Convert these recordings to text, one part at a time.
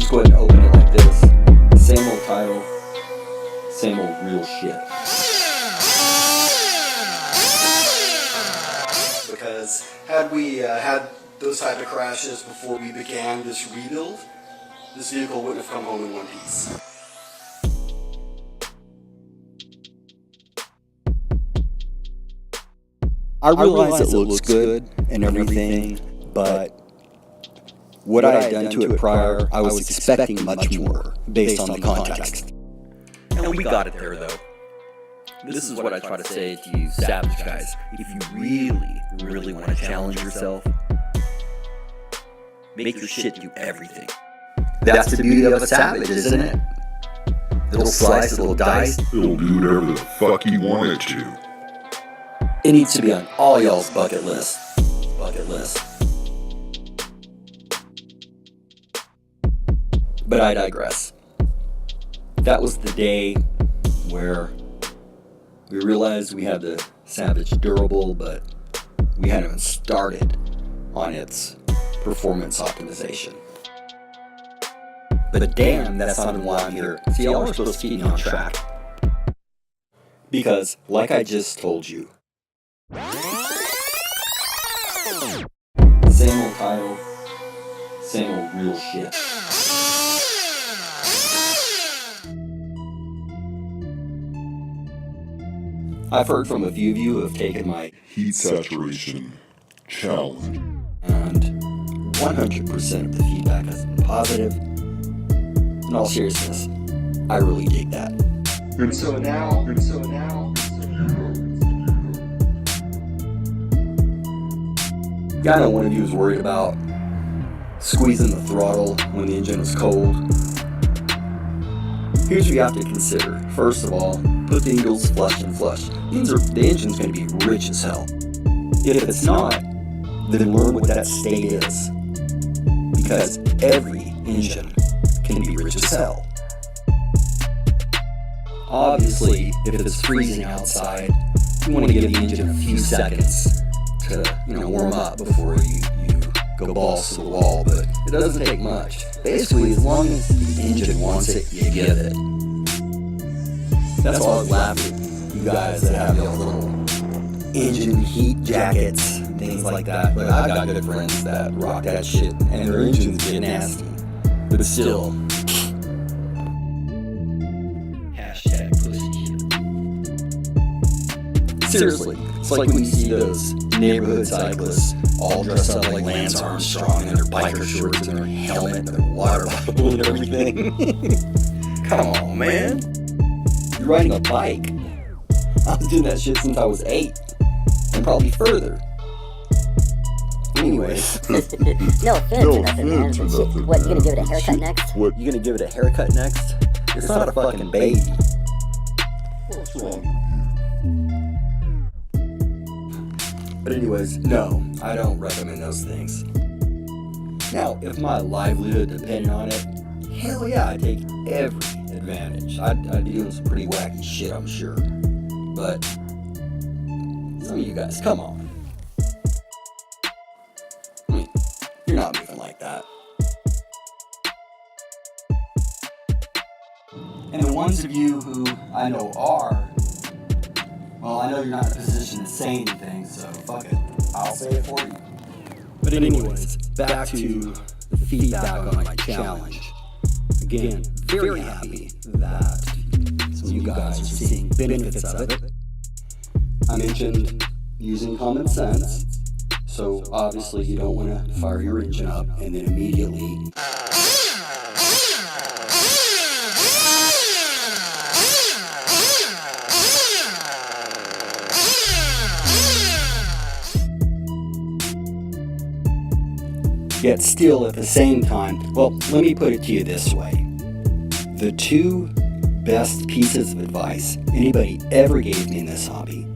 just go ahead and open it like this. Same old title, same old real shit. Because had we had those type of crashes before we began this rebuild, this vehicle wouldn't have come home in one piece. I realize it looks good and everything, but what I had done to it prior, I was expecting much more based on the context. And we got it there, though. This is what I try to say to you Savage guys. If you really want to challenge yourself, make your shit do everything. That's the beauty of a Savage, isn't it? It'll slice, it'll dice. It'll do whatever the fuck you want it to. It needs to be on all y'all's bucket list. Bucket list. But I digress. That was the day where we realized we had the Savage durable, but we hadn't even started on its performance optimization. But damn, that's not why I'm here. See, y'all are supposed to keep me on track. Because, like I just told you, same old title, same old real shit. I've heard from a few of you who have taken my Heat saturation challenge. and 100% of the feedback has been positive. In all seriousness, I really dig that. And so now, Yeah, I know one of you was worried about squeezing the throttle when the engine was cold. Here's what you have to consider. First of all, put the needles flush and flush. The engine's going to be rich as hell. If it's not, then learn what that state is. Because every engine can be rich as hell. Obviously, if it's freezing outside, you want to give the engine a few seconds to, warm up before you go balls to the wall, but it doesn't take much. Basically, as long as the engine wants it, you give it. That's why I was laughing at you guys that have your little engine heat jackets, things like that. But I got good friends that rock that shit, and their engines get nasty. But still. Hashtag pussy shit. Seriously, it's like when you see those neighborhood cyclists all dressed up like Lance Armstrong in their biker shorts and their helmet and their water bottle and everything. Come on, man. You're riding a bike. I was doing that shit since I was 8. And probably further. Anyways. No offense or nothing, man. But shit, what, you gonna give it a haircut next? What, you gonna give it a haircut next? It's not a fucking baby. what's wrong with But anyways, no, I don't recommend those things. Now, if my livelihood depended on it, hell yeah, I'd take every advantage. I'd be doing some pretty wacky shit, I'm sure. But some of you guys, come on. I mean, you're not moving like that. And the ones of you who I know are, well, I know you're not in a position to say anything, so fuck it. I'll say it for you. But anyways, back to the feedback on my challenge. Again, very happy that some of you guys are seeing benefits of it. I mentioned using common sense, so obviously you don't want to fire your engine up and then immediately yet still at the same time, well, let me put it to you this way. The two best pieces of advice anybody ever gave me in this hobby.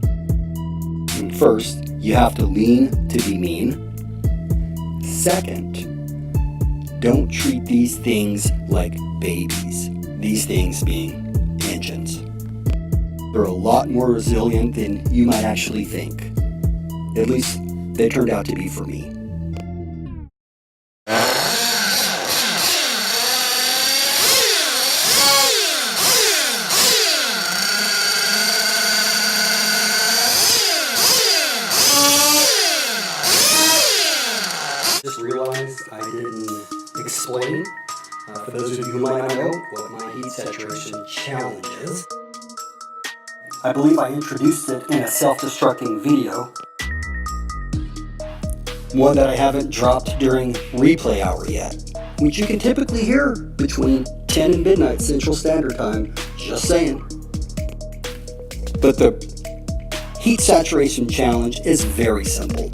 First, you have to lean to be mean. Second, don't treat these things like babies. These things being engines. They're a lot more resilient than you might actually think. At least, they turned out to be for me. Just realized I didn't explain, for those of you who might not know, what my heat saturation challenge is. I believe I introduced it in a self-destructing video, one that I haven't dropped during replay hour yet, which you can typically hear between 10 and midnight Central Standard Time, just saying. But the heat saturation challenge is very simple.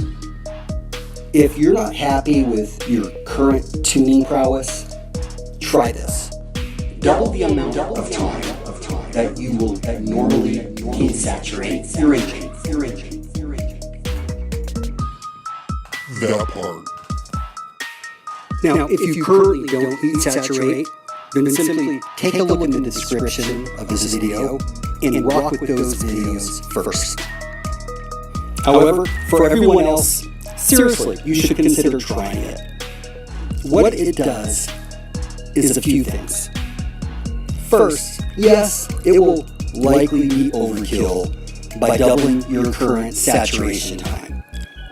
If you're not happy with your current tuning prowess, try this. Double the amount of time that you will normally heat saturate your engine. That part. Now, if you currently don't heat saturate, then simply take a look in the description of this video and rock with those videos first. However, for everyone else, seriously, you should consider trying it. What it does is a few things. First, yes, it will likely be overkill by doubling your current saturation time,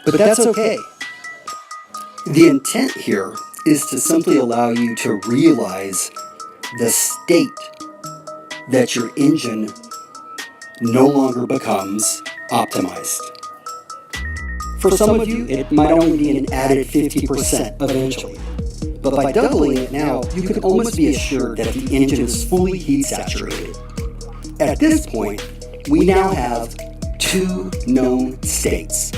but that's okay. The intent here is to simply allow you to realize the state that your engine no longer becomes optimized. For some of you, it might only be an added 50% eventually. But by doubling it now, you can almost be assured that the engine is fully heat saturated. At this point, we now have two known states.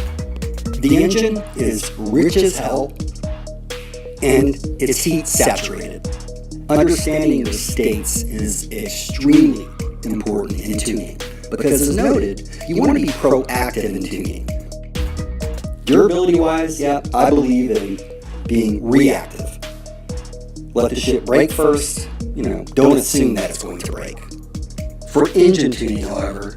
The engine is rich as hell, and it's heat saturated. Understanding your states is extremely important in tuning, because as noted, you want to be proactive in tuning. Durability-wise, yeah, I believe in being reactive. Let the shit break first, don't assume that it's going to break. For engine tuning, however,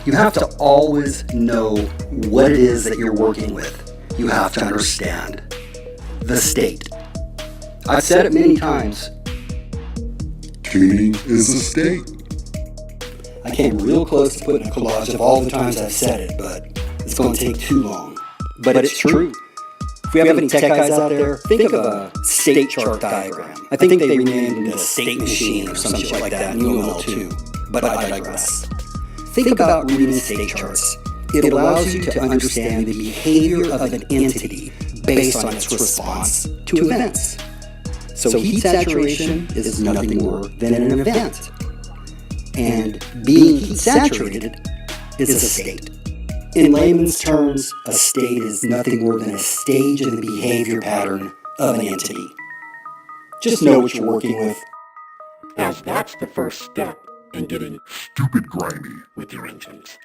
you have to always know what it is that you're working with. You have to understand the state. I've said it many times. Tuning is a state. I came real close to putting a collage of all the times I've said it, but it's going to take too long. But it's true. If we have any tech guys out there, think of a state chart diagram. I think they renamed it a state machine or some shit like that in UML2, but I digress. Think about reading state charts. It allows you to understand the behavior of an entity based on its response to events. So heat saturation is nothing more than an event. And being heat saturated is a state. In layman's terms, a state is nothing more than a stage in the behavior pattern of an entity. Just know what you're working with. As that's the first step in getting Stupid grimy. with your engines.